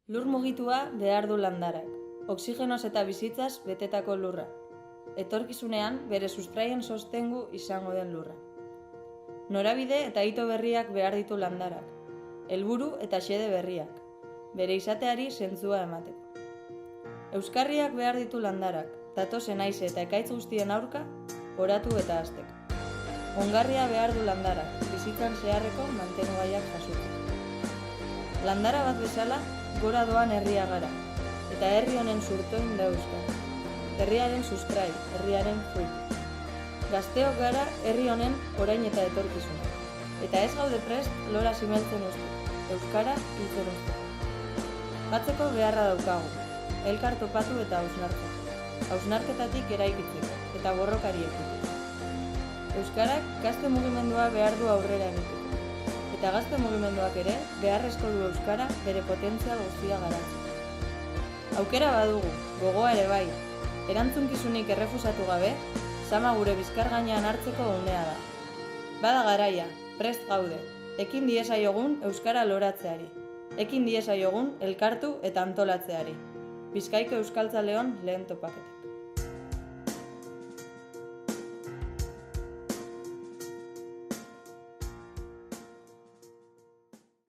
Lur mugitua behar du landarak, oxigenoz eta bizitzaz betetako lurra. Etorkizunean bere sustraien sostengu izango den lurra. Norabide eta ito berriak behar ditu landarak, helburu eta xede berriak, bere izateari zentzua emateko. Euskarriak behar ditu landarak, datozen haize eta ekaitz guztien aurka, oratu eta hasteko. Ongarria behar du landarak, bizitzan zeharreko mantenugaiak jasotzeko. Landara bat bezala, gora doan herria gara, eta herri honen zurtoin da euskara. Herriaren sustrai, herriaren fruitu. Gazteok gara herri honen orain eta etorkizuna, eta ez gaude prest lora zimeltzen uste, euskara hiltzen uste. Batzeko beharra daukagu, elkar topatu eta hausnartzeko, hausnarketatik eraikitzeko, eta borrokari ekiteko. Euskarak gazte mugimendua behar du aurrera egiteko, eta gazte mugimenduak ere beharrezko du euskara bere potentzial guztia garatzeko. Aukera badugu, gogoa ere bai, erantzunkizunik errefusatu gabe, sama gure bizkar gainean hartzeko unea da. Bada garaia, prest gaude, ekin diezaiogun euskara loratzeari, ekin diezaiogun elkartu eta antolatzeari. Bizkaiko euskaltzaleon lehen topaketa.